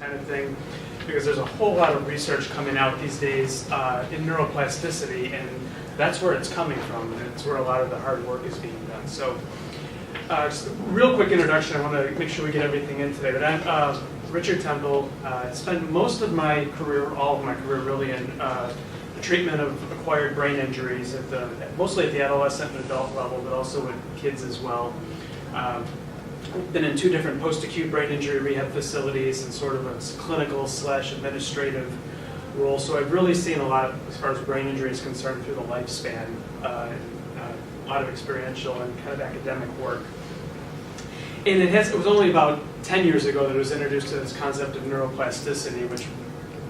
kind of thing, because there's a whole lot of research coming out these days in neuroplasticity, and that's where it's coming from, and it's where a lot of the hard work is being done. So just a real quick introduction. I want to make sure we get everything in today. But I'm Richard Temple. I spent most of my career, all of my career really, in the treatment of acquired brain injuries, mostly at the adolescent and adult level, but also with kids as well. Been in 2 different post-acute brain injury rehab facilities and sort of a clinical/administrative role. So I've really seen a lot as far as brain injury is concerned through the lifespan, a lot of experiential and kind of academic work. And it was only about 10 years ago that it was introduced to this concept of neuroplasticity, which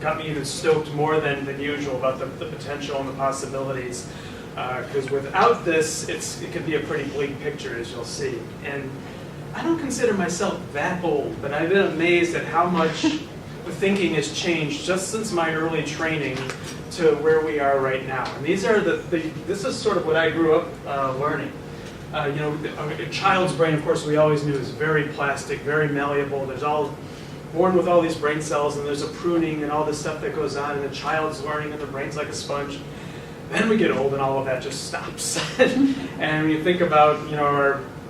got me even stoked more than usual about the potential and the possibilities. Because without this, it could be a pretty bleak picture, as you'll see. And I don't consider myself that old, but I've been amazed at how much the thinking has changed just since my early training to where we are right now. And these are this is sort of what I grew up learning. A child's brain, of course, we always knew is very plastic, very malleable. There's born with all these brain cells, and there's a pruning and all this stuff that goes on, and the child's learning, and the brain's like a sponge. Then we get old, and all of that just stops. And when you think about,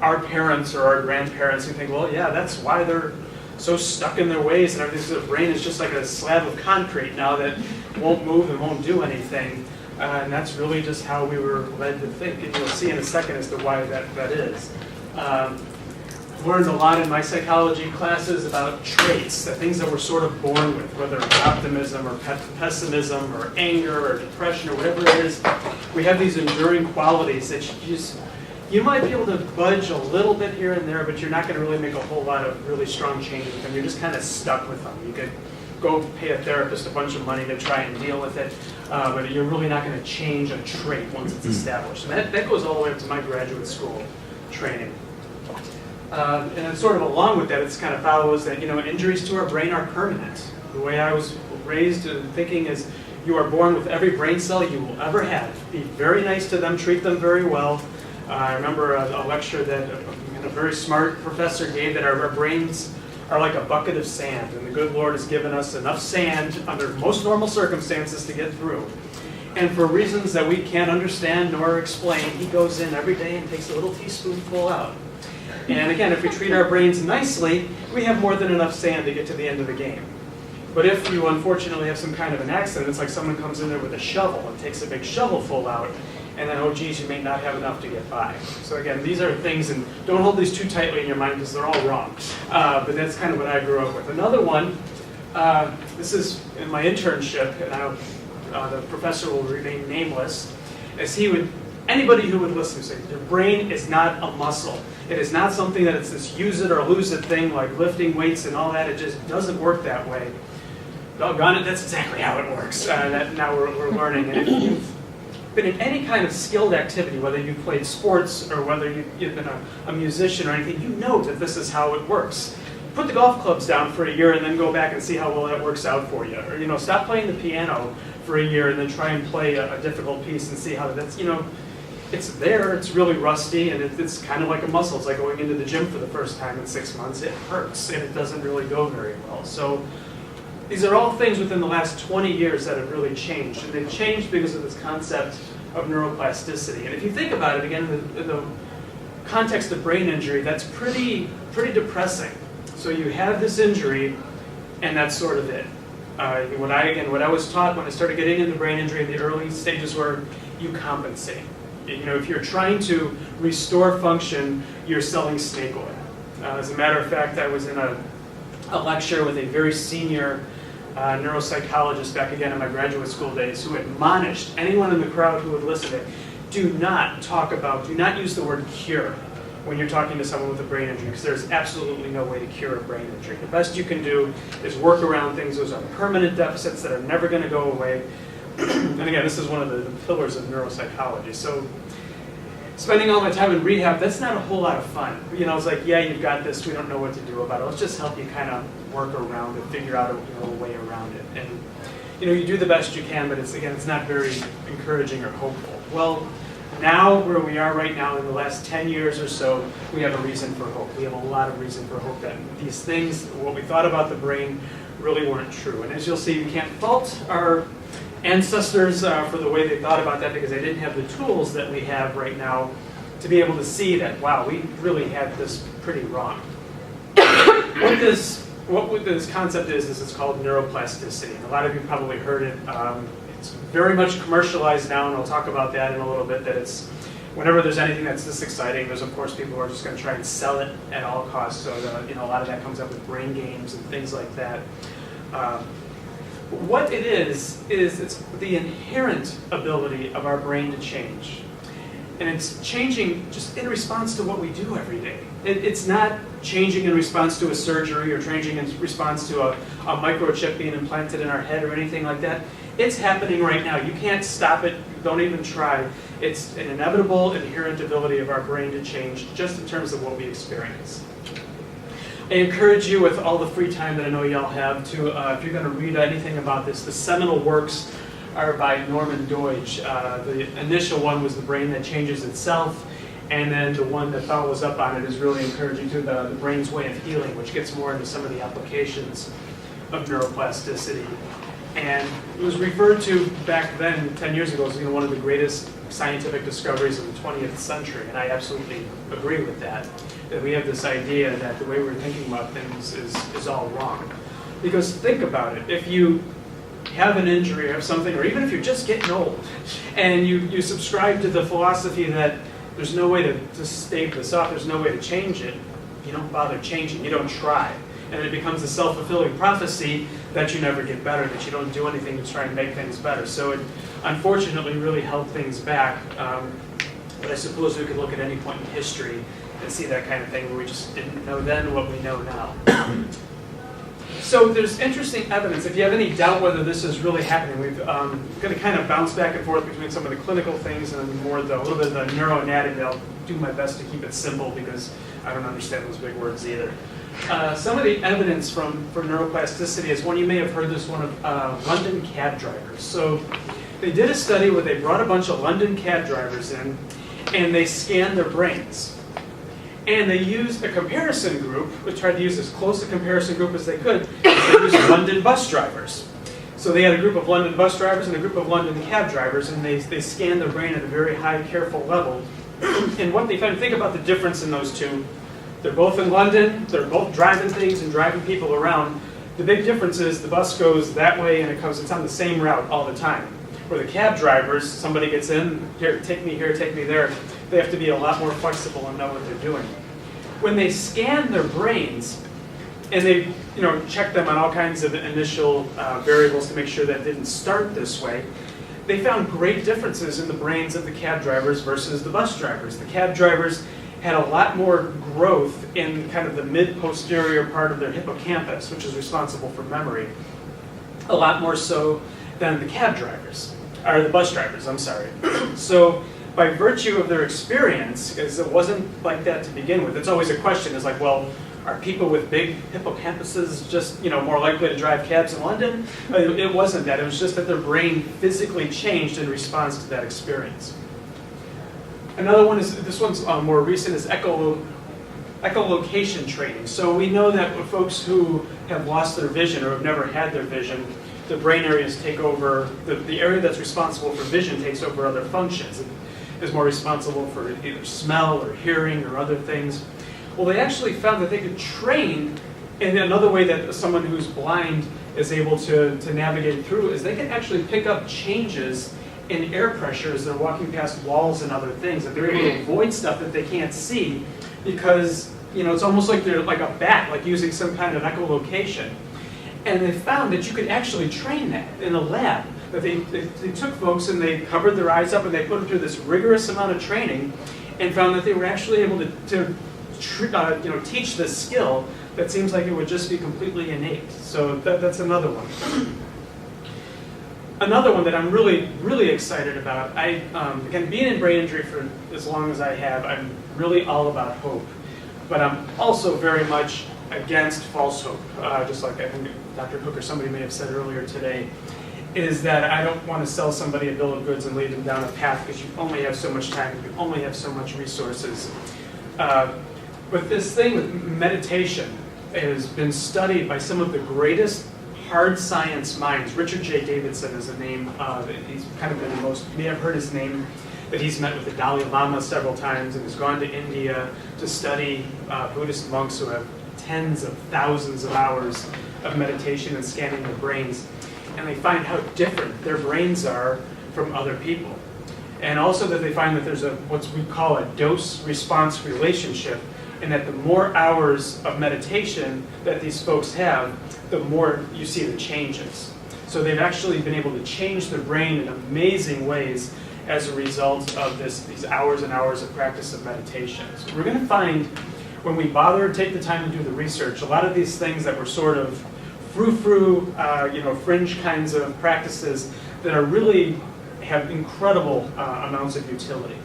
our parents or our grandparents, you think, well, yeah, that's why they're so stuck in their ways, and everything. So the brain is just like a slab of concrete now that won't move and won't do anything. And that's really just how we were led to think. And you'll see in a second as to why that is. I've learned a lot in my psychology classes about traits, the things that we're sort of born with, whether it's optimism or pessimism or anger or depression or whatever it is. We have these enduring qualities that you might be able to budge a little bit here and there, but you're not going to really make a whole lot of really strong changes with them. You're just kind of stuck with them. You could go pay a therapist a bunch of money to try and deal with it, but you're really not going to change a trait once it's established. And that goes all the way up to my graduate school training. And then sort of along with that, it's kind of follows that, injuries to our brain are permanent. The way I was raised thinking is you are born with every brain cell you will ever have. Be very nice to them, treat them very well. I remember a lecture that a very smart professor gave that our brains are like a bucket of sand, and the good Lord has given us enough sand under most normal circumstances to get through. And for reasons that we can't understand nor explain, he goes in every day and takes a little teaspoonful out. And again, if we treat our brains nicely, we have more than enough sand to get to the end of the game. But if you unfortunately have some kind of an accident, it's like someone comes in there with a shovel and takes a big shovelful out, and then, oh geez, you may not have enough to get by. So again, these are things, and don't hold these too tightly in your mind because they're all wrong. But that's kind of what I grew up with. Another one, this is in my internship, and the professor will remain nameless, as anybody who would listen say, your brain is not a muscle. It is not something that it's this use it or lose it thing like lifting weights and all that. It just doesn't work that way. Doggone it, that's exactly how it works. Now we're learning. And if you've been in any kind of skilled activity, whether you've played sports or whether you've been a musician or anything, you know that this is how it works. Put the golf clubs down for a year and then go back and see how well that works out for you. Or stop playing the piano for a year and then try and play a difficult piece and see how that's, it's there, it's really rusty, and it's kind of like a muscle. It's like going into the gym for the first time in 6 months. It hurts, and it doesn't really go very well. So these are all things within the last 20 years that have really changed. And they've changed because of this concept of neuroplasticity. And if you think about it, again, in the context of brain injury, that's pretty depressing. So you have this injury, and that's sort of it. What I was taught when I started getting into brain injury in the early stages were you compensate. If you're trying to restore function, you're selling snake oil. As a matter of fact, I was in a lecture with a very senior neuropsychologist back again in my graduate school days who admonished anyone in the crowd who would listen to it, do not use the word cure when you're talking to someone with a brain injury, because there's absolutely no way to cure a brain injury. The best you can do is work around things. Those are permanent deficits that are never going to go away. And again, this is one of the pillars of neuropsychology. So spending all my time in rehab, that's not a whole lot of fun. It's like, yeah, you've got this, we don't know what to do about it. Let's just help you kind of work around it, figure out a way around it. And you do the best you can, but it's not very encouraging or hopeful. Well, now where we are right now in the last 10 years or so, we have a reason for hope. We have a lot of reason for hope that these things, what we thought about the brain, really weren't true. And as you'll see, we can't fault our ancestors for the way they thought about that, because they didn't have the tools that we have right now to be able to see that, wow, we really had this pretty wrong. What this concept is it's called neuroplasticity. And a lot of you probably heard it. It's very much commercialized now, and I'll talk about that in a little bit, that it's, whenever there's anything that's this exciting, there's of course people who are just going to try and sell it at all costs. So a lot of that comes up with brain games and things like that. What it is it's the inherent ability of our brain to change. And it's changing just in response to what we do every day. It's not changing in response to a surgery or changing in response to a microchip being implanted in our head or anything like that. It's happening right now. You can't stop it. Don't even try. It's an inevitable, inherent ability of our brain to change just in terms of what we experience. I encourage you, with all the free time that I know y'all have, to, if you're going to read anything about this, the seminal works are by Norman Deutsch. The initial one was The Brain That Changes Itself, and then the one that follows up on it is really encouraging to the Brain's Way of Healing, which gets more into some of the applications of neuroplasticity. And it was referred to back then, 10 years ago, as one of the greatest scientific discoveries of the 20th century, and I absolutely agree with that. That we have this idea that the way we're thinking about things is all wrong. Because think about it, if you have an injury or something, or even if you're just getting old, and you subscribe to the philosophy that there's no way to stave this off, there's no way to change it, you don't bother changing, you don't try. And it becomes a self-fulfilling prophecy that you never get better, that you don't do anything to try and make things better. So it unfortunately really held things back. But I suppose we could look at any point in history and see that kind of thing where we just didn't know then what we know now. So there's interesting evidence. If you have any doubt whether this is really happening, we're going to kind of bounce back and forth between some of the clinical things and a little bit of the neuroanatomy. I'll do my best to keep it simple because I don't understand those big words either. Some of the evidence for neuroplasticity is one, you may have heard this one of London cab drivers. So they did a study where they brought a bunch of London cab drivers in and they scanned their brains. And they used a comparison group, which tried to use as close a comparison group as they could. They used London bus drivers. So they had a group of London bus drivers and a group of London cab drivers, and they scanned their brain at a very high, careful level. And what they found, think about the difference in those two. They're both in London, they're both driving things and driving people around. The big difference is the bus goes that way and it's on the same route all the time. Where the cab drivers, somebody gets in, here, take me there, they have to be a lot more flexible and know what they're doing. When they scanned their brains, and they checked them on all kinds of initial variables to make sure that didn't start this way, they found great differences in the brains of the cab drivers versus the bus drivers. The cab drivers had a lot more growth in kind of the mid-posterior part of their hippocampus, which is responsible for memory, a lot more so than the cab drivers, or the bus drivers, I'm sorry. So by virtue of their experience, because it wasn't like that to begin with, it's always a question, is like, well, are people with big hippocampuses just more likely to drive cabs in London? It wasn't that, it was just that their brain physically changed in response to that experience. Another one is, this one's more recent, is echolocation training. So we know that with folks who have lost their vision or have never had their vision, the brain areas take over, the area that's responsible for vision takes over other functions. It is more responsible for either smell or hearing or other things. Well, they actually found that they could train in another way that someone who's blind is able to navigate through, is they can actually pick up changes in air pressure as they're walking past walls and other things, that they're able to avoid stuff that they can't see because it's almost like they're like a bat, like using some kind of echolocation. And they found that you could actually train that in a lab. That they took folks and they covered their eyes up and they put them through this rigorous amount of training and found that they were actually able to teach this skill that seems like it would just be completely innate. So that's another one. Another one that I'm really, really excited about, again, being in brain injury for as long as I have, I'm really all about hope. But I'm also very much against false hope, just like I think Dr. Cook or somebody may have said earlier today, is that I don't want to sell somebody a bill of goods and lead them down a path because you only have so much time, you only have so much resources. But this thing with meditation has been studied by some of the greatest hard science minds. Richard J. Davidson is a name. He's kind of been the most, you may have heard his name, but he's met with the Dalai Lama several times and has gone to India to study Buddhist monks who have tens of thousands of hours of meditation and scanning their brains. And they find how different their brains are from other people. And also that they find that there's what we call a dose-response relationship, and that the more hours of meditation that these folks have, the more you see the changes. So they've actually been able to change their brain in amazing ways as a result of these hours and hours of practice of meditation. So we're going to find, when we bother to take the time to do the research, a lot of these things that were sort of frou-frou, fringe kinds of practices that are really have incredible amounts of utility.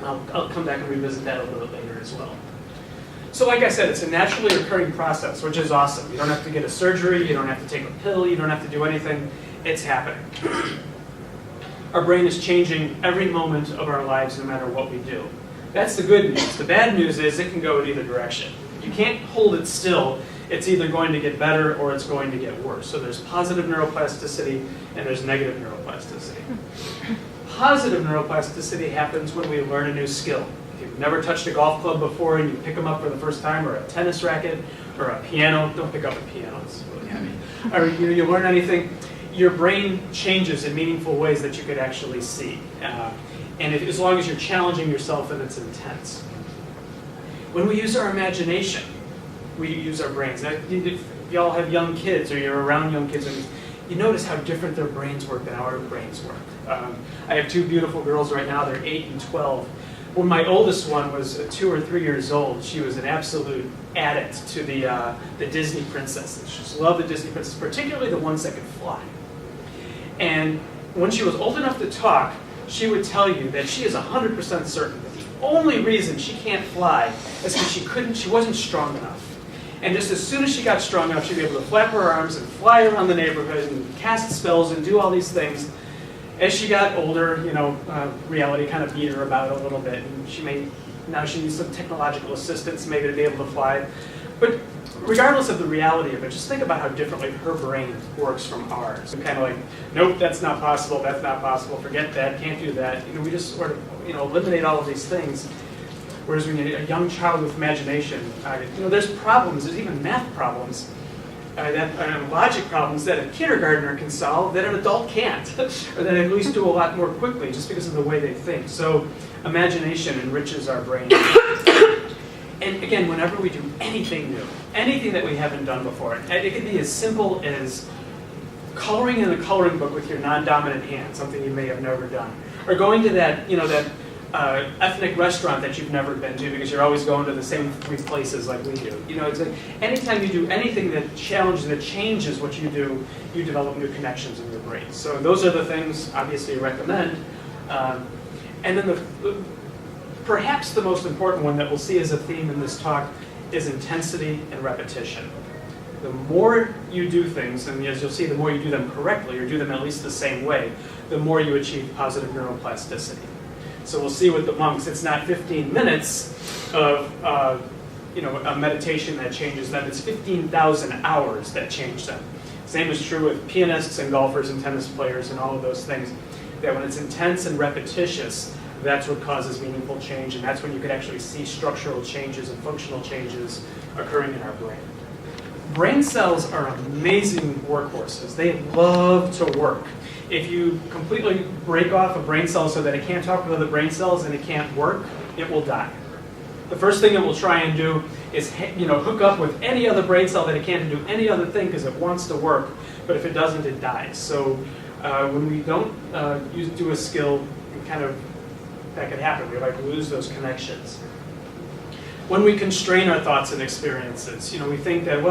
I'll come back and revisit that a little bit later as well. So like I said, it's a naturally occurring process, which is awesome. You don't have to get a surgery, you don't have to take a pill, you don't have to do anything. It's happening. Our brain is changing every moment of our lives, no matter what we do. That's the good news. The bad news is it can go in either direction. You can't hold it still. It's either going to get better or it's going to get worse. So there's positive neuroplasticity and there's negative neuroplasticity. Positive neuroplasticity happens when we learn a new skill. If you've never touched a golf club before and you pick them up for the first time, or a tennis racket, or a piano, don't pick up a piano, it's really heavy. Or you learn anything, your brain changes in meaningful ways that you could actually see. As long as you're challenging yourself and it's intense. When we use our imagination, we use our brains. Now, if y'all have young kids or you're around young kids, you notice how different their brains work than our brains work. I have two beautiful girls right now. They're 8 and 12. When my oldest one was 2 or 3 years old, she was an absolute addict to the Disney princesses. She just loved the Disney princesses, particularly the ones that could fly. And when she was old enough to talk, she would tell you that she is 100% certain that the only reason she can't fly is because she wasn't strong enough. And just as soon as she got strong enough, she'd be able to flap her arms and fly around the neighborhood and cast spells and do all these things. As she got older, reality kind of beat her about it a little bit. And now she needs some technological assistance maybe to be able to fly. But regardless of the reality of it, just think about how differently her brain works from ours. And kind of like, nope, that's not possible, forget that, can't do that. We just sort of eliminate all of these things. Whereas when you're a young child with imagination, there's problems, there's even math problems, logic problems that a kindergartner can solve that an adult can't, or that at least do a lot more quickly just because of the way they think. So imagination enriches our brain. And again, whenever we do anything new, anything that we haven't done before, it can be as simple as coloring in a coloring book with your non-dominant hand, something you may have never done, or going to that ethnic restaurant that you've never been to because you're always going to the same 3 places like we do. It's like anytime you do anything that changes what you do, you develop new connections in your brain. So those are the things, obviously, I recommend. And then perhaps the most important one that we'll see as a theme in this talk is intensity and repetition. The more you do things, and as you'll see, the more you do them correctly, or do them at least the same way, the more you achieve positive neuroplasticity. So we'll see with the monks, it's not 15 minutes of a meditation that changes them, it's 15,000 hours that change them. Same is true with pianists and golfers and tennis players and all of those things, that when it's intense and repetitious, that's what causes meaningful change, and that's when you can actually see structural changes and functional changes occurring in our brain. Brain cells are amazing workhorses. They love to work. If you completely break off a brain cell so that it can't talk with other brain cells and it can't work, it will die. The first thing it will try and do is hook up with any other brain cell that it can't do any other thing because it wants to work, but if it doesn't, it dies. So when we don't do a skill, that could happen. We lose those connections. When we constrain our thoughts and experiences, we think that,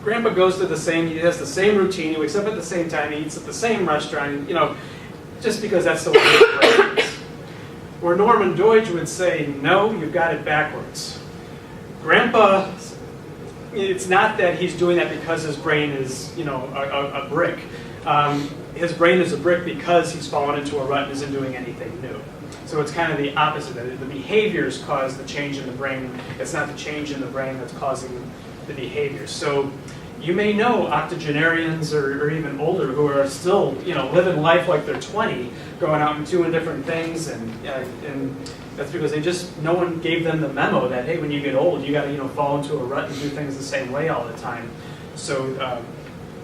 Grandpa goes to he has the same routine, he wakes up at the same time, he eats at the same restaurant, just because that's the way it is. Where Norman Deutsch would say, no, you've got it backwards. Grandpa, it's not that he's doing that because his brain is, a brick. His brain is a brick because he's fallen into a rut and isn't doing anything new. So it's kind of the opposite. The behaviors cause the change in the brain. It's not the change in the brain that's causing the behavior. So you may know octogenarians or even older who are still, living life like they're 20, going out and doing different things, and that's because no one gave them the memo that, hey, when you get old, you got to fall into a rut and do things the same way all the time. So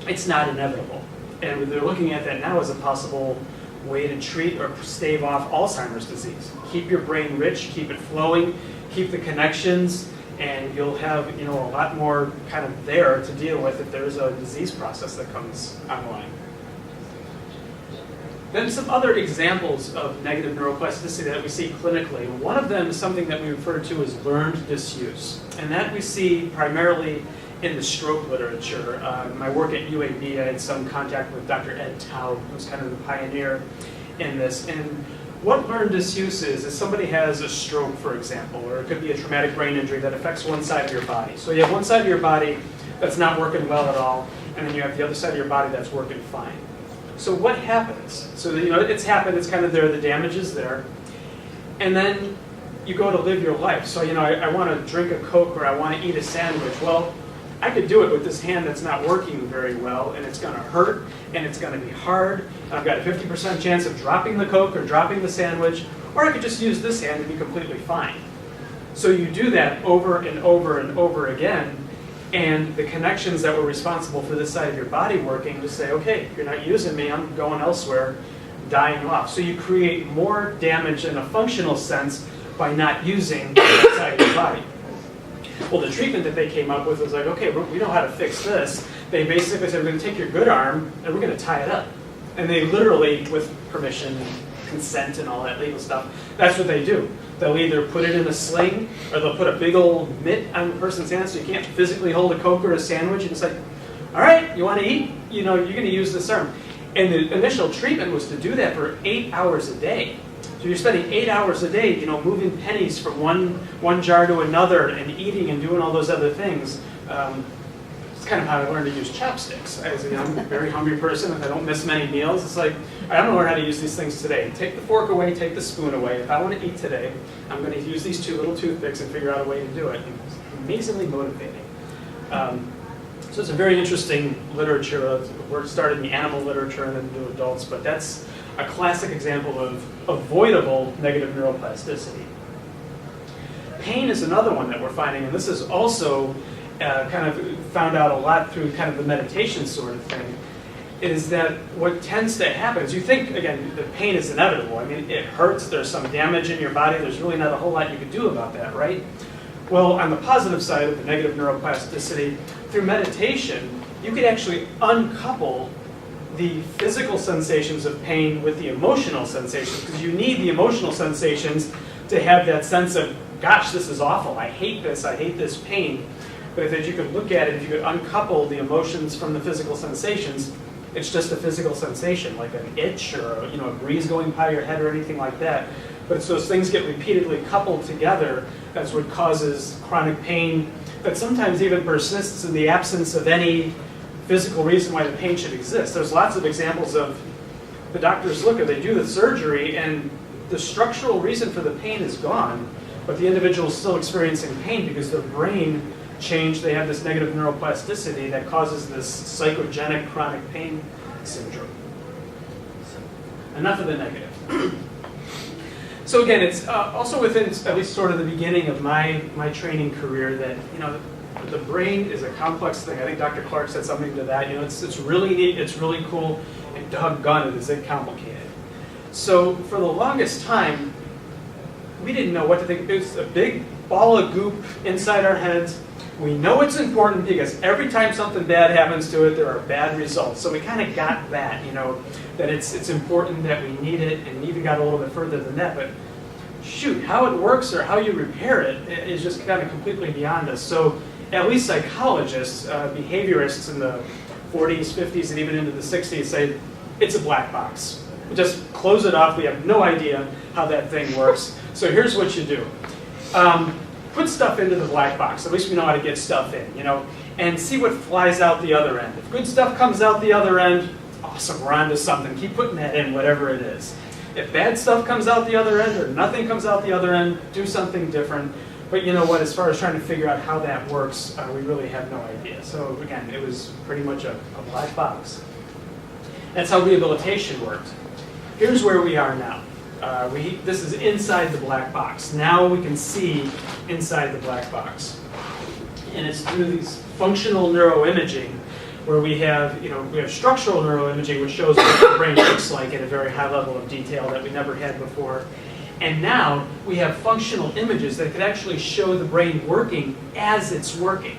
it's not inevitable, and they're looking at that now as a possible way to treat or stave off Alzheimer's disease. Keep your brain rich, keep it flowing, keep the connections, and you'll have a lot more kind of there to deal with if there's a disease process that comes online. Then some other examples of negative neuroplasticity that we see clinically. One of them is something that we refer to as learned disuse, and that we see primarily in the stroke literature. My work at UAB, I had some contact with Dr. Ed Taub, who's kind of the pioneer in this. And what learned disuse is somebody has a stroke, for example, or it could be a traumatic brain injury that affects one side of your body. So you have one side of your body that's not working well at all, and then you have the other side of your body that's working fine. So what happens? So it's happened, it's kind of there, the damage is there, and then you go to live your life. So I want to drink a Coke or I want to eat a sandwich. Well, I could do it with this hand that's not working very well, and it's going to hurt, and it's going to be hard. I've got a 50% chance of dropping the Coke or dropping the sandwich, or I could just use this hand and be completely fine. So you do that over and over and over again, and the connections that were responsible for this side of your body working just say, okay, you're not using me, I'm going elsewhere, dying off. So you create more damage in a functional sense by not using that side of your body. Well, the treatment that they came up with was like, okay, we know how to fix this. They basically said, we're going to take your good arm and we're going to tie it up. And they literally, with permission and consent and all that legal stuff, that's what they do. They'll either put it in a sling or they'll put a big old mitt on the person's hand so you can't physically hold a Coke or a sandwich. And it's like, all right, you want to eat? You're going to use this arm. And the initial treatment was to do that for 8 hours a day. So you're spending 8 hours a day, moving pennies from one jar to another and eating and doing all those other things. It's kind of how I learned to use chopsticks. As a very hungry person, if I don't miss many meals, it's like, I'm going to learn how to use these things today. Take the fork away, take the spoon away. If I want to eat today, I'm going to use these two little toothpicks and figure out a way to do it. It's amazingly motivating. So it's a very interesting literature. Work started in the animal literature and then to adults, but that's a classic example of avoidable negative neuroplasticity. Pain is another one that we're finding, and this is also kind of found out a lot through kind of the meditation sort of thing, is that what tends to happen is you think, again, the pain is inevitable. I mean, it hurts, there's some damage in your body, there's really not a whole lot you can do about that, right? Well, on the positive side of the negative neuroplasticity, through meditation, you could actually uncouple the physical sensations of pain with the emotional sensations, because you need the emotional sensations to have that sense of, gosh, this is awful, I hate this pain. But if you could look at it, if you could uncouple the emotions from the physical sensations, it's just a physical sensation, like an itch or a breeze going by your head or anything like that. But it's those things get repeatedly coupled together that's what causes chronic pain that sometimes even persists in the absence of any physical reason why the pain should exist. There's lots of examples of the doctors look at, they do the surgery, and the structural reason for the pain is gone, but the individual is still experiencing pain because their brain changed. They have this negative neuroplasticity that causes this psychogenic chronic pain syndrome. Enough of the negative. So again, it's also within at least sort of the beginning of my training career that the brain is a complex thing. I think Dr. Clark said something to that. It's really neat, it's really cool, and doggone it, is it complicated. So for the longest time, we didn't know what to think. It's a big ball of goop inside our heads. We know it's important because every time something bad happens to it, there are bad results. So we kind of got that, that it's important, that we need it, and even got a little bit further than that. But shoot, how it works or how you repair it is just kind of completely beyond us. So at least psychologists, behaviorists in the 40s, 50s, and even into the 60s say it's a black box. We just close it off. We have no idea how that thing works. So here's what you do. Put stuff into the black box. At least we know how to get stuff in, and see what flies out the other end. If good stuff comes out the other end, awesome, we're on to something. Keep putting that in, whatever it is. If bad stuff comes out the other end or nothing comes out the other end, do something different. But you know what, as far as trying to figure out how that works, we really have no idea. So again, it was pretty much a black box. That's how rehabilitation worked. Here's where we are now. This is inside the black box. Now we can see inside the black box. And it's through these functional neuroimaging where we have structural neuroimaging, which shows what the brain looks like at a very high level of detail that we never had before. And now we have functional images that could actually show the brain working as it's working.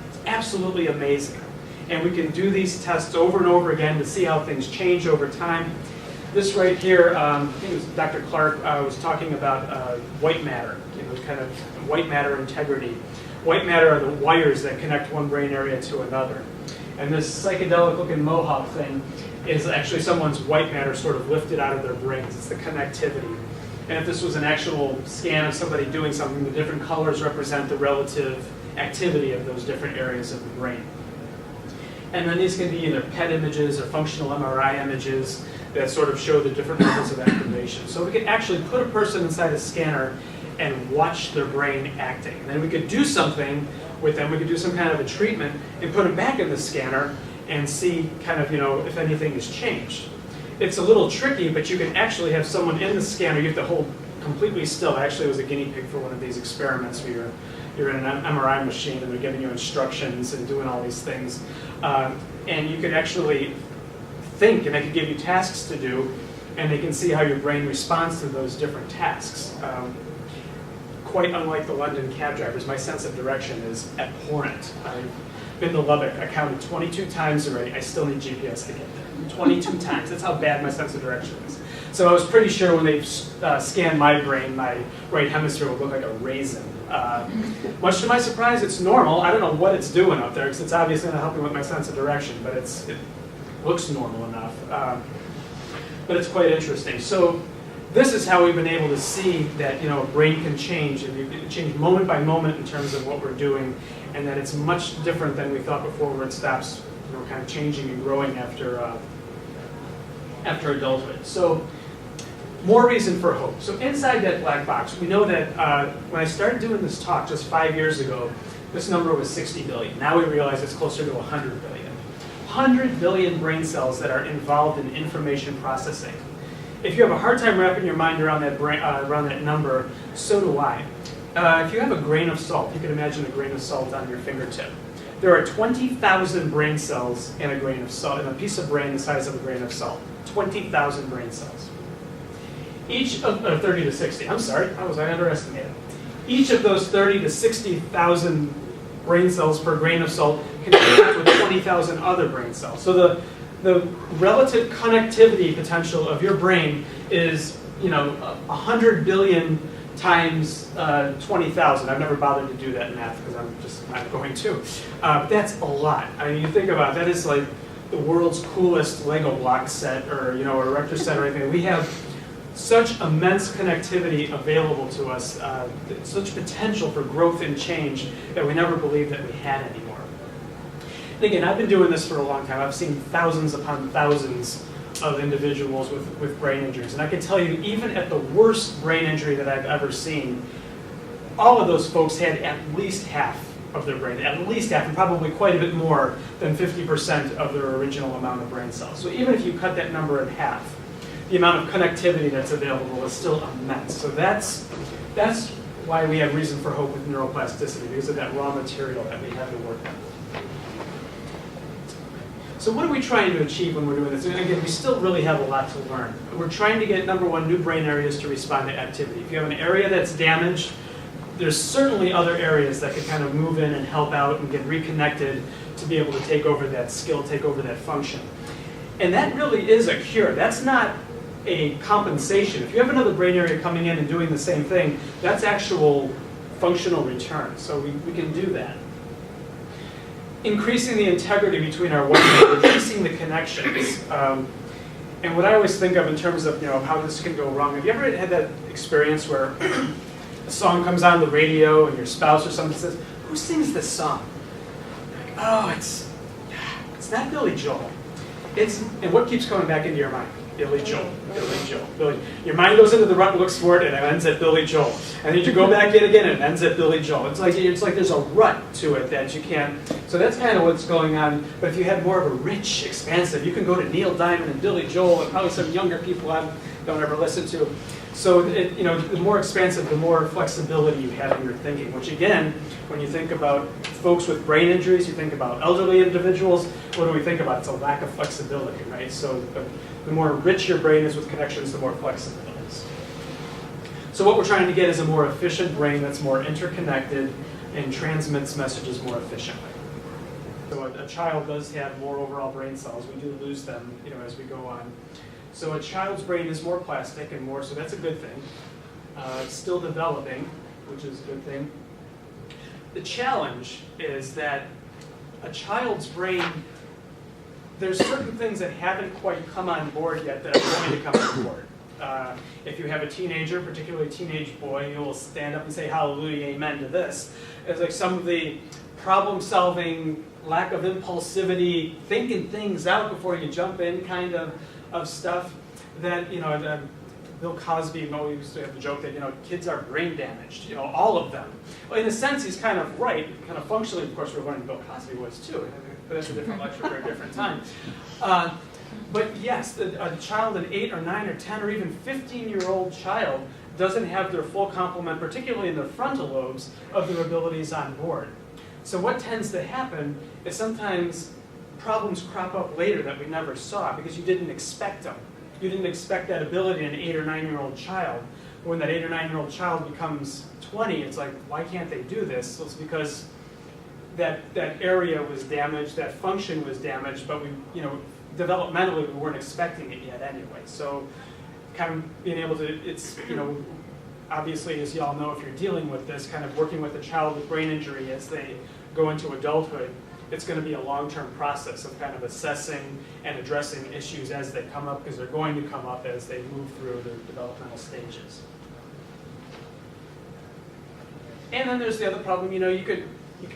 It's absolutely amazing. And we can do these tests over and over again to see how things change over time. This right here, I think it was Dr. Clark was talking about white matter, kind of white matter integrity. White matter are the wires that connect one brain area to another. And this psychedelic-looking mohawk thing is actually someone's white matter sort of lifted out of their brains. It's the connectivity. And if this was an actual scan of somebody doing something, the different colors represent the relative activity of those different areas of the brain. And then these can be either PET images or functional MRI images that sort of show the different levels of activation. So we could actually put a person inside a scanner and watch their brain acting. And then we could do something with them. We could do some kind of a treatment and put them back in the scanner and see kind of, if anything has changed. It's a little tricky, but you can actually have someone in the scanner. You have to hold completely still. I actually was a guinea pig for one of these experiments where you're in an MRI machine and they're giving you instructions and doing all these things. And you could actually think, and they could give you tasks to do, and they can see how your brain responds to those different tasks. Quite unlike the London cab drivers, my sense of direction is abhorrent. I've been to Lubbock. I counted 22 times already. I still need GPS to get there. 22 times. That's how bad my sense of direction is. So I was pretty sure when they scanned my brain, my right hemisphere would look like a raisin. Much to my surprise, it's normal. I don't know what it's doing up there, because it's obviously not helping with my sense of direction, but it looks normal enough. But it's quite interesting. So this is how we've been able to see that a brain can change, and you can change moment by moment in terms of what we're doing, and that it's much different than we thought before, where it stops kind of changing and growing after adulthood. So more reason for hope. So inside that black box, we know that when I started doing this talk just 5 years ago, this number was 60 billion. Now we realize it's closer to 100 billion. 100 billion brain cells that are involved in information processing. If you have a hard time wrapping your mind around that number, so do I. If you have a grain of salt, you can imagine a grain of salt on your fingertip. There are 20,000 brain cells in a grain of salt, in a piece of brain the size of a grain of salt. 20,000 brain cells. Each of 30 to 60. I'm sorry, how was I underestimated? Each of those 30 to 60,000 brain cells per grain of salt can interact with 20,000 other brain cells. So the relative connectivity potential of your brain is 100 billion times 20,000. I've never bothered to do that math because I'm just not going to. But that's a lot. I mean, you think about it, that is like the world's coolest Lego block set, or or erector set or anything. We have such immense connectivity available to us, such potential for growth and change that we never believed that we had anymore. And again, I've been doing this for a long time. I've seen thousands upon thousands of individuals with brain injuries. And I can tell you, even at the worst brain injury that I've ever seen, all of those folks had at least half of their brain, at least half, and probably quite a bit more than 50% of their original amount of brain cells. So even if you cut that number in half, the amount of connectivity that's available is still immense. So that's why we have reason for hope with neuroplasticity, because of that raw material that we have to work on. So what are we trying to achieve when we're doing this? And again, we still really have a lot to learn. We're trying to get, number one, new brain areas to respond to activity. If you have an area that's damaged, there's certainly other areas that could kind of move in and help out and get reconnected to be able to take over that skill, take over that function. And that really is a cure. That's not a compensation. If you have another brain area coming in and doing the same thing, that's actual functional return. So we can do that. Increasing the integrity between our white, increasing the connections. And what I always think of in terms of how this can go wrong, have you ever had that experience where a song comes on the radio and your spouse or something says, "Who sings this song?" You're like, "Oh, it's not Billy Joel." And what keeps coming back into your mind? Billy Joel, Billy Joel, Billy. Your mind goes into the rut and looks for it, and it ends at Billy Joel. And then you go back in again, and it ends at Billy Joel. It's like there's a rut to it that you can't. So that's kind of what's going on. But if you had more of a rich, expansive, you can go to Neil Diamond and Billy Joel, and probably some younger people I don't ever listen to. So the more expansive, the more flexibility you have in your thinking. Which again, when you think about folks with brain injuries, you think about elderly individuals. What do we think about? It's a lack of flexibility, right? So the more rich your brain is with connections, the more flexible it is. So what we're trying to get is a more efficient brain that's more interconnected and transmits messages more efficiently. So a child does have more overall brain cells. We do lose them, as we go on. So a child's brain is more plastic and more, so that's a good thing. It's still developing, which is a good thing. The challenge is that a child's brain, there's certain things that haven't quite come on board yet that are going to come on board. If you have a teenager, particularly a teenage boy, you will stand up and say hallelujah, amen to this. It's like some of the problem-solving, lack of impulsivity, thinking things out before you jump in kind of stuff that, Bill Cosby always used to have the joke that, kids are brain damaged, all of them. Well, in a sense, he's kind of right. Kind of functionally, of course, we're learning Bill Cosby was too, but that's a different lecture for a different time. But yes, a child, an 8 or 9 or 10 or even 15-year-old child doesn't have their full complement, particularly in their frontal lobes, of their abilities on board. So what tends to happen is sometimes problems crop up later that we never saw because you didn't expect them. You didn't expect that ability in an 8 or 9-year-old child. When that 8 or 9-year-old child becomes 20, it's like, why can't they do this? So it's because that area was damaged, that function was damaged, but we, developmentally we weren't expecting it yet anyway. So kind of being able to, it's, obviously, as you all know, if you're dealing with this, kind of working with a child with brain injury as they go into adulthood, it's going to be a long-term process of kind of assessing and addressing issues as they come up, because they're going to come up as they move through their developmental stages. And then there's the other problem, you could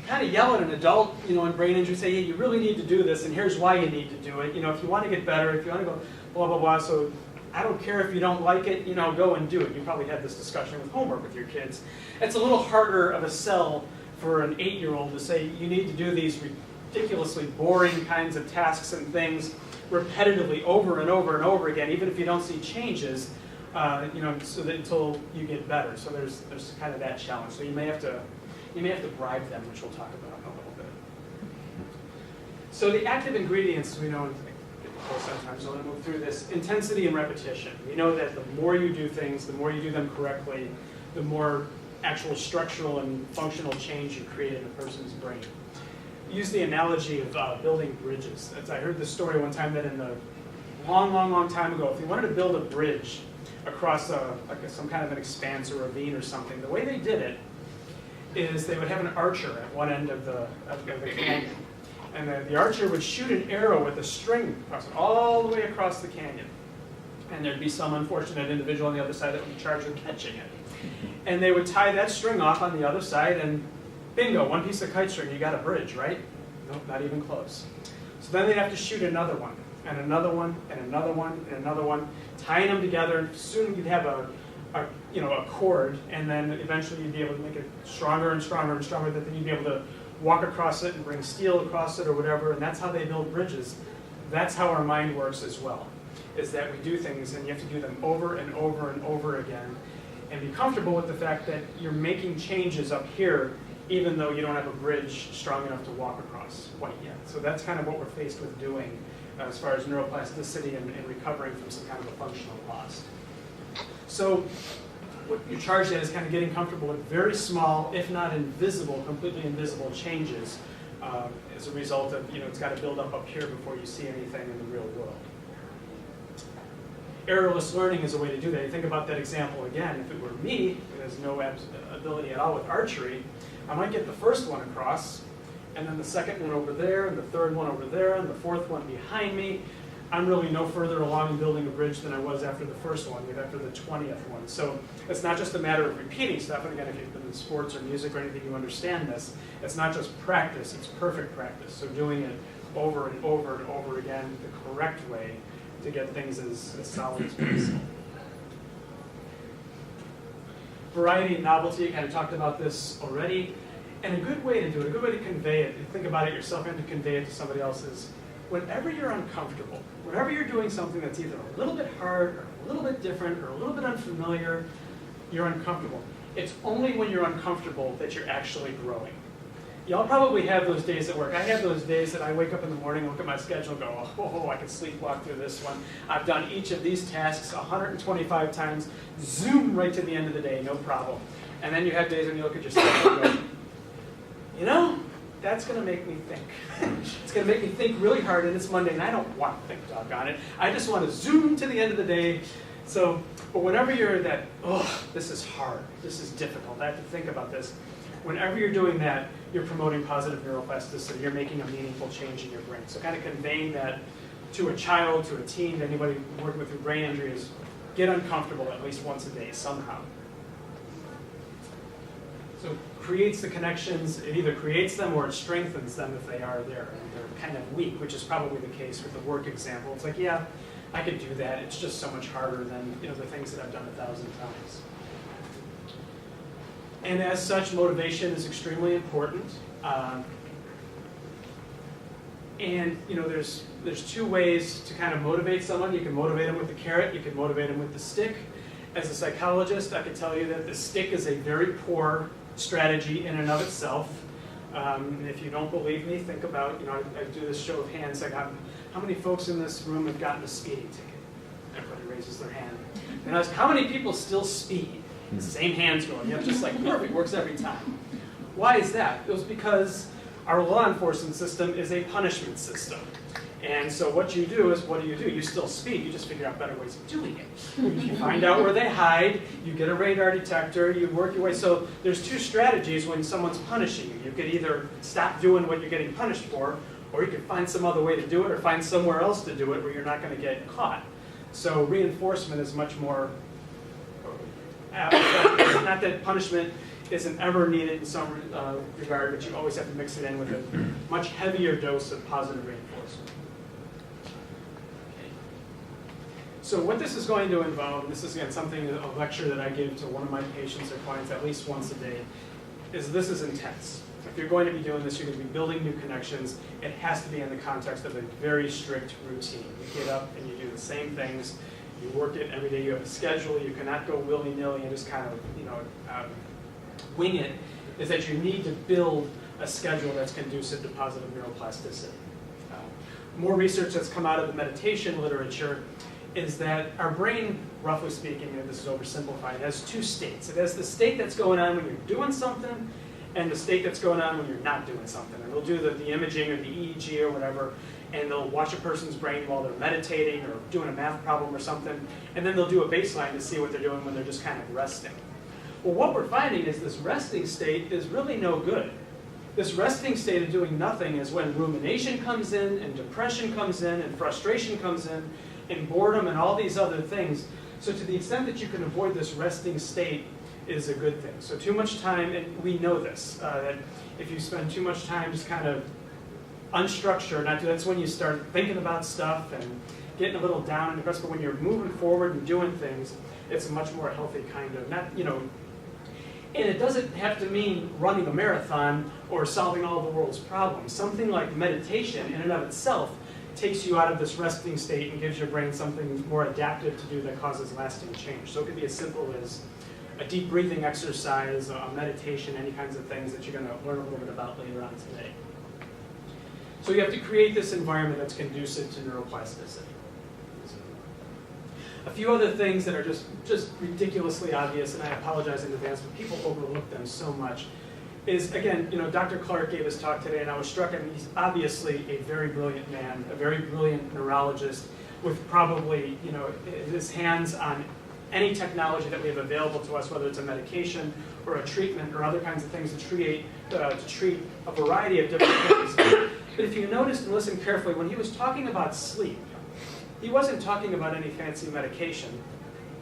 kind of yell at an adult, in brain injury, say, hey, you really need to do this, and here's why you need to do it. If you want to get better, if you want to go blah, blah, blah, so I don't care if you don't like it, go and do it. You probably had this discussion with homework with your kids. It's a little harder of a sell for an 8-year-old to say, you need to do these ridiculously boring kinds of tasks and things repetitively over and over and over again, even if you don't see changes, so that until you get better. So there's kind of that challenge. So you may have to bribe them, which we'll talk about in a little bit. So the active ingredients, we know, sometimes I want to move through this, intensity and repetition. We know that the more you do things, the more you do them correctly, the more actual structural and functional change you create in a person's brain. Use the analogy of building bridges. I heard this story one time that in the long time ago, if you wanted to build a bridge across some kind of an expanse or ravine or something, the way they did it is they would have an archer at one end of the canyon. And the archer would shoot an arrow with a string across it, all the way across the canyon. And there'd be some unfortunate individual on the other side that would be charged with catching it. And they would tie that string off on the other side, and bingo, one piece of kite string, you got a bridge, right? Nope, not even close. So then they'd have to shoot another one, and another one, and another one, and another one, tying them together, and soon you'd have a cord, and then eventually you'd be able to make it stronger and stronger and stronger, that then you'd be able to walk across it and bring steel across it or whatever, and that's how they build bridges. That's how our mind works as well, is that we do things and you have to do them over and over and over again, and be comfortable with the fact that you're making changes up here even though you don't have a bridge strong enough to walk across quite yet. So that's kind of what we're faced with doing as far as neuroplasticity and recovering from some kind of a functional loss. So what you're charged at is kind of getting comfortable with very small, if not invisible, completely invisible changes as a result of, it's got to build up here before you see anything in the real world. Errorless learning is a way to do that. You think about that example again. If it were me, who has no ability at all with archery, I might get the first one across, and then the second one over there, and the third one over there, and the fourth one behind me. I'm really no further along in building a bridge than I was after the first one, yet after the 20th one. So it's not just a matter of repeating stuff, and again, if you've been in sports or music or anything, you understand this. It's not just practice, it's perfect practice. So doing it over and over and over again the correct way to get things as solid as possible. Variety and novelty, I kind of talked about this already. And a good way to do it, a good way to convey it, think about it yourself and to convey it to somebody else is, whenever you're uncomfortable, whenever you're doing something that's either a little bit hard, or a little bit different, or a little bit unfamiliar, you're uncomfortable. It's only when you're uncomfortable that you're actually growing. Y'all probably have those days at work. I have those days that I wake up in the morning, look at my schedule, and go, oh, I can sleepwalk through this one. I've done each of these tasks 125 times, zoom right to the end of the day, no problem. And then you have days when you look at your schedule and go, you know, that's going to make me think. It's going to make me think really hard, and it's Monday, and I don't want to think, doggone it. I just want to zoom to the end of the day. So, but whenever you're that, oh, this is hard, this is difficult, I have to think about this. Whenever you're doing that, you're promoting positive neuroplasticity. You're making a meaningful change in your brain. So kind of conveying that to a child, to a teen, to anybody working with brain injury is get uncomfortable at least once a day somehow. So creates the connections, it either creates them or it strengthens them if they are there. And they're kind of weak, which is probably the case with the work example. It's like, yeah, I could do that. It's just so much harder than the things that I've done 1,000 times. And as such, motivation is extremely important. And there's two ways to kind of motivate someone. You can motivate them with the carrot. You can motivate them with the stick. As a psychologist, I can tell you that the stick is a very poor strategy in and of itself. If you don't believe me, think about, I do this show of hands. How many folks in this room have gotten a speeding ticket? Everybody raises their hand. And I was, how many people still speed? Same hands going. Yep, just like perfect, works every time. Why is that? It was because our law enforcement system is a punishment system. And so what you do is, what do? You still speed, you just figure out better ways of doing it. You find out where they hide, you get a radar detector, you work your way. So there's two strategies when someone's punishing you. You could either stop doing what you're getting punished for, or you could find some other way to do it, or find somewhere else to do it where you're not going to get caught. So reinforcement is much more, not that punishment isn't ever needed in some regard, but you always have to mix it in with a much heavier dose of positive reinforcement. Okay. So what this is going to involve, and this is again something, a lecture that I give to one of my patients or clients at least once a day, is this is intense. If you're going to be doing this, you're going to be building new connections. It has to be in the context of a very strict routine. You get up and you do the same things. You work it every day. You have a schedule. You cannot go willy-nilly and just kind of, wing it. Is that you need to build a schedule that's conducive to positive neuroplasticity. More research that's come out of the meditation literature is that our brain, roughly speaking, and this is oversimplified, has two states. It has the state that's going on when you're doing something, and the state that's going on when you're not doing something. And they'll do the imaging or the EEG or whatever, and they'll watch a person's brain while they're meditating or doing a math problem or something, and then they'll do a baseline to see what they're doing when they're just kind of resting. Well, what we're finding is this resting state is really no good. This resting state of doing nothing is when rumination comes in, and depression comes in, and frustration comes in, and boredom, and all these other things. So to the extent that you can avoid this resting state is a good thing. So too much time, and we know this, that if you spend too much time just kind of unstructured, that's when you start thinking about stuff and getting a little down and depressed. But when you're moving forward and doing things, it's a much more healthy kind of, and it doesn't have to mean running a marathon or solving all the world's problems. Something like meditation in and of itself takes you out of this resting state and gives your brain something more adaptive to do that causes lasting change. So it could be as simple as a deep breathing exercise, a meditation, any kinds of things that you're going to learn a little bit about later on today. So you have to create this environment that's conducive to neuroplasticity. A few other things that are just ridiculously obvious, and I apologize in advance, but people overlook them so much, is, again, Dr. Clark gave his talk today, and I was struck, and he's obviously a very brilliant man, a very brilliant neurologist with probably, his hands on any technology that we have available to us, whether it's a medication or a treatment or other kinds of things to treat a variety of different things. But if you noticed and listened carefully, when he was talking about sleep, he wasn't talking about any fancy medication.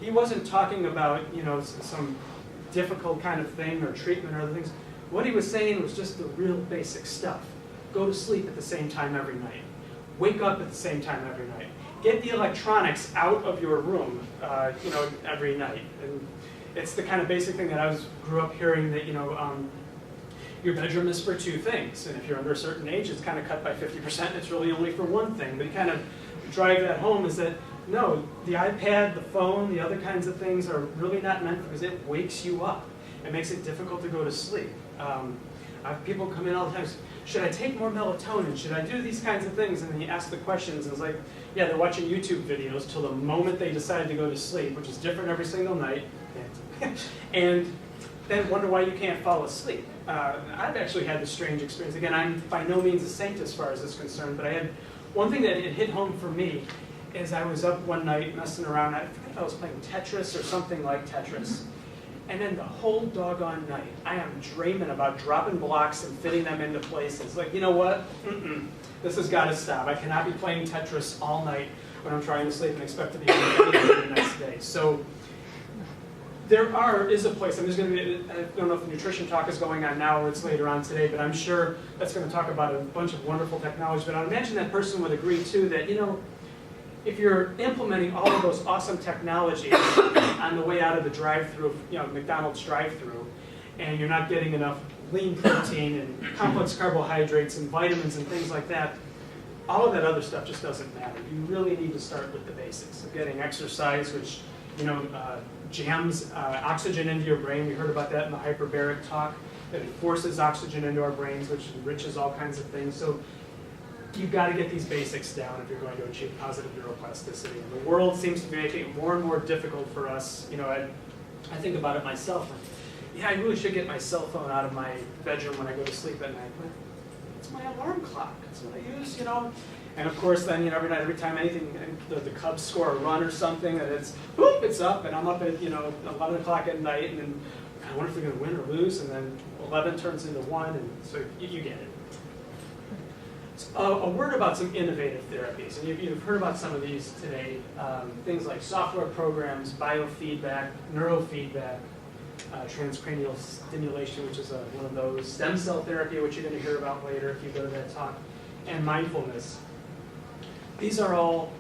He wasn't talking about, some difficult kind of thing or treatment or other things. What he was saying was just the real basic stuff. Go to sleep at the same time every night. Wake up at the same time every night. get the electronics out of your room, every night. And it's the kind of basic thing that I grew up hearing that, your bedroom is for two things. And if you're under a certain age, it's kind of cut by 50%. It's really only for one thing. But you kind of drive that home is that, no, the iPad, the phone, the other kinds of things are really not meant because it wakes you up. It makes it difficult to go to sleep. I have people come in all the time, should I take more melatonin? Should I do these kinds of things? And then you ask the questions, and it's like, yeah, they're watching YouTube videos till the moment they decide to go to sleep, which is different every single night, and then wonder why you can't fall asleep. I've actually had this strange experience. Again, I'm by no means a saint as far as this is concerned, but I had one thing that it hit home for me is I was up one night messing around. I forget if I was playing Tetris or something like Tetris. And then the whole doggone night, I am dreaming about dropping blocks and fitting them into places. Like, you know what? This has got to stop. I cannot be playing Tetris all night when I'm trying to sleep and expect to be able to do the next day. So there is a place. I'm just going to be, I don't know if the nutrition talk is going on now or it's later on today, but I'm sure that's going to talk about a bunch of wonderful technology. But I imagine that person would agree, too, that, if you're implementing all of those awesome technologies on the way out of the drive-through, McDonald's drive-through, and you're not getting enough lean protein and complex carbohydrates and vitamins and things like that, all of that other stuff just doesn't matter. You really need to start with the basics of getting exercise, which jams oxygen into your brain. We heard about that in the hyperbaric talk, that it forces oxygen into our brains, which enriches all kinds of things. So you've got to get these basics down if you're going to achieve positive neuroplasticity. And the world seems to be making it more and more difficult for us. I think about it myself. Yeah, I really should get my cell phone out of my bedroom when I go to sleep at night. But it's my alarm clock. That's what I use, And of course, then every night, every time the Cubs score a run or something, and it's up, and I'm up at 11 o'clock at night, and then I wonder if they're going to win or lose, and then 11 turns into 1, and so you get it. A word about some innovative therapies, and you've heard about some of these today. Things like software programs, biofeedback, neurofeedback, transcranial stimulation, which is one of those, stem cell therapy, which you're going to hear about later if you go to that talk, and mindfulness. These are all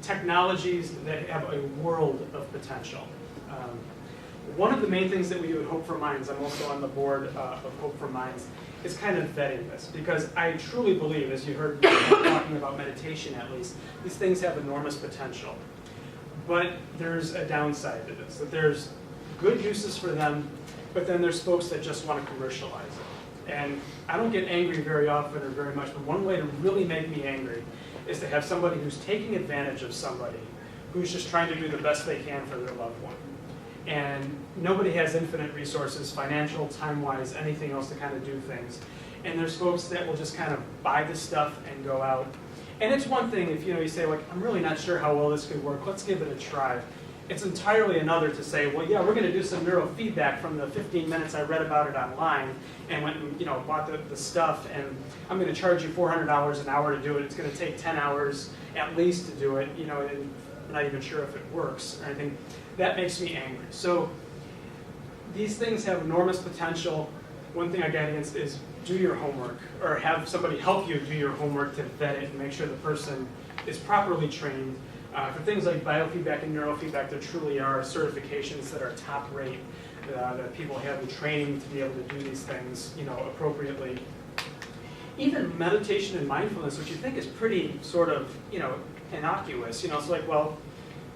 technologies that have a world of potential. One of the main things that we do at Hope for Minds, I'm also on the board of Hope for Minds, is kind of vetting this, because I truly believe, as you heard me talking about meditation at least, these things have enormous potential. But there's a downside to this, that there's good uses for them, but then there's folks that just want to commercialize it. And I don't get angry very often or very much, but one way to really make me angry is to have somebody who's taking advantage of somebody who's just trying to do the best they can for their loved one. And nobody has infinite resources, financial, time-wise, anything else to kind of do things. And there's folks that will just kind of buy the stuff and go out. And it's one thing if you say, like, I'm really not sure how well this could work, let's give it a try. It's entirely another to say, well, yeah, we're going to do some neurofeedback from the 15 minutes I read about it online and went and bought the stuff, and I'm going to charge you $400 an hour to do it. It's going to take 10 hours at least to do it, and I'm not even sure if it works or anything. That makes me angry. So these things have enormous potential. One thing I get against is do your homework, or have somebody help you do your homework to vet it and make sure the person is properly trained. For things like biofeedback and neurofeedback, there truly are certifications that are top rate, that people have the training to be able to do these things appropriately. Even meditation and mindfulness, which you think is pretty sort of innocuous. It's like, well,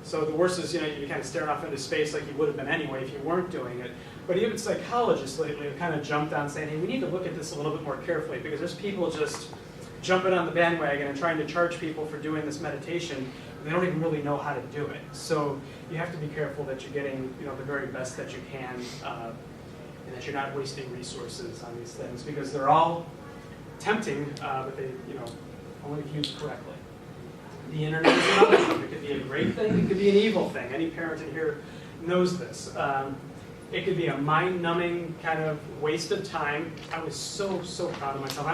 so the worst is, you're kind of staring off into space like you would have been anyway if you weren't doing it. But even psychologists lately have kind of jumped on saying, hey, we need to look at this a little bit more carefully, because there's people just jumping on the bandwagon and trying to charge people for doing this meditation. They don't even really know how to do it. So you have to be careful that you're getting the very best that you can, and that you're not wasting resources on these things, because they're all tempting, but they only if used correctly. The internet is another one. It could be a great thing, it could be an evil thing. Any parent in here knows this. It could be a mind-numbing kind of waste of time. I was so proud of myself.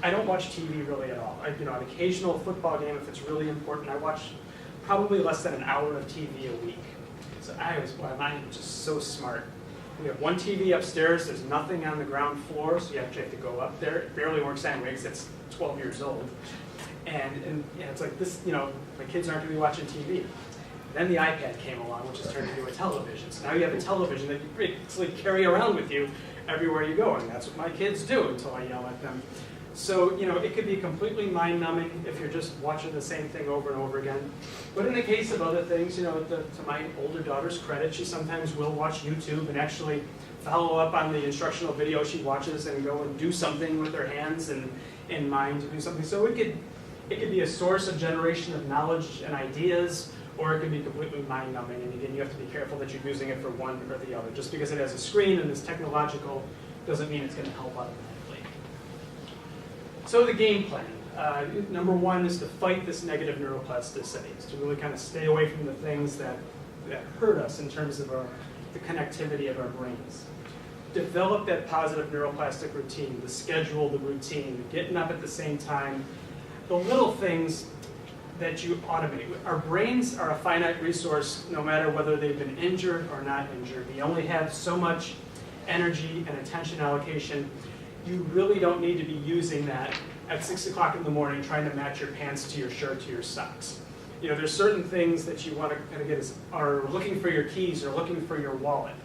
I don't watch TV really at all. An occasional football game if it's really important. I watch probably less than an hour of TV a week. So I'm just so smart. We have one TV upstairs. There's nothing on the ground floor, so you actually have to go up there. It barely works anyway because it's 12 years old. And it's like this, my kids aren't going to be watching TV. Then the iPad came along, which is turned into a television. So now you have a television that you basically carry around with you everywhere you go, and that's what my kids do until I yell at them. So, it could be completely mind-numbing if you're just watching the same thing over and over again. But in the case of other things, to my older daughter's credit, she sometimes will watch YouTube and actually follow up on the instructional video she watches and go and do something with her hands and in mind to do something. So it could be a source of generation of knowledge and ideas, or it could be completely mind-numbing. And again, you have to be careful that you're using it for one or the other. Just because it has a screen and is technological doesn't mean it's going to help automatically. So the game plan. Number one is to fight this negative neuroplasticity. It's to really kind of stay away from the things that hurt us in terms of the connectivity of our brains. Develop that positive neuroplastic routine, the schedule, the routine, getting up at the same time, the little things that you automate. Our brains are a finite resource no matter whether they've been injured or not injured. We only have so much energy and attention allocation. You really don't need to be using that at 6 o'clock in the morning trying to match your pants to your shirt to your socks. There's certain things that you want to kind of get are looking for your keys or looking for your wallet.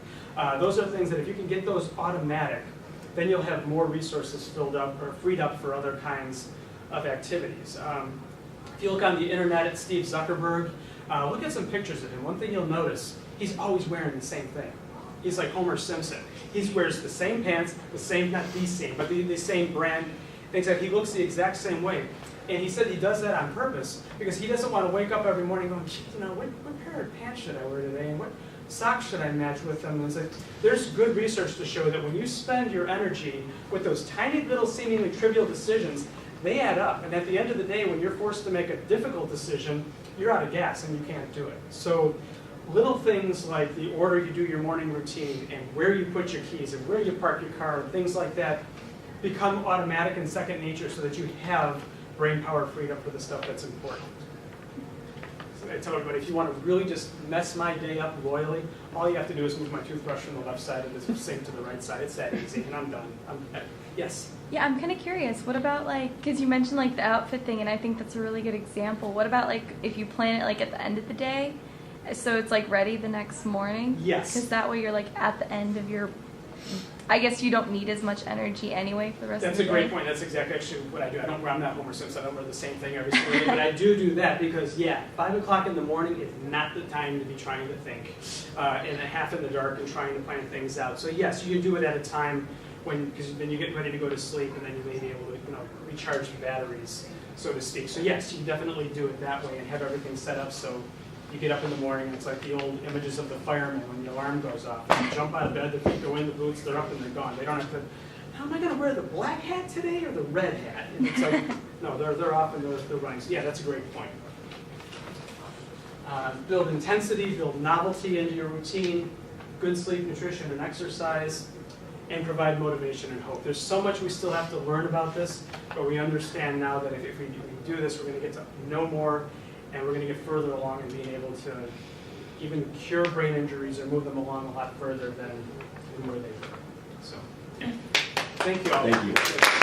Those are things that if you can get those automatic, then you'll have more resources filled up or freed up for other kinds of activities. If you look on the internet at Steve Zuckerberg, look at some pictures of him. One thing you'll notice, he's always wearing the same thing. He's like Homer Simpson. He wears the same pants, not the same, but the same brand. Things like he looks the exact same way. And he said he does that on purpose because he doesn't want to wake up every morning going, what pair of pants should I wear today? And what socks should I match with them? And it's like, there's good research to show that when you spend your energy with those tiny little seemingly trivial decisions, they add up. And at the end of the day, when you're forced to make a difficult decision, you're out of gas and you can't do it. So little things like the order you do your morning routine and where you put your keys and where you park your car and things like that become automatic and second nature so that you have brain power freed up for the stuff that's important. So I tell everybody, if you want to really just mess my day up royally, all you have to do is move my toothbrush from the left side of the sink to the right side. It's that easy, and I'm done. Yes? Yeah, I'm kind of curious. What about, because you mentioned, the outfit thing, and I think that's a really good example. What about, if you plan it, at the end of the day, so it's, ready the next morning? Yes. Because that way you're, at the end of your... I guess you don't need as much energy anyway for the rest of the day. That's a great point. That's exactly actually what I do. I'm not Homer Simpson. I don't wear the same thing every single day, but I do that because, 5 o'clock in the morning is not the time to be trying to think and half in the dark and trying to plan things out. So yes, you can do it at a time because then you get ready to go to sleep and then you may be able to recharge the batteries, so to speak. So yes, you definitely do it that way and have everything set up so you get up in the morning and it's like the old images of the fireman when the alarm goes off. You jump out of bed, their feet go in the boots, they're up and they're gone. They don't have to, how am I going to wear the black hat today or the red hat? And it's like, no, they're off and they're running. So yeah, that's a great point. Build intensity, build novelty into your routine, good sleep, nutrition, and exercise, and provide motivation and hope. There's so much we still have to learn about this, but we understand now that if we do this, we're going to get to know more, and we're going to get further along in being able to even cure brain injuries or move them along a lot further than where they were. So, yeah. Thank you all. Thank you.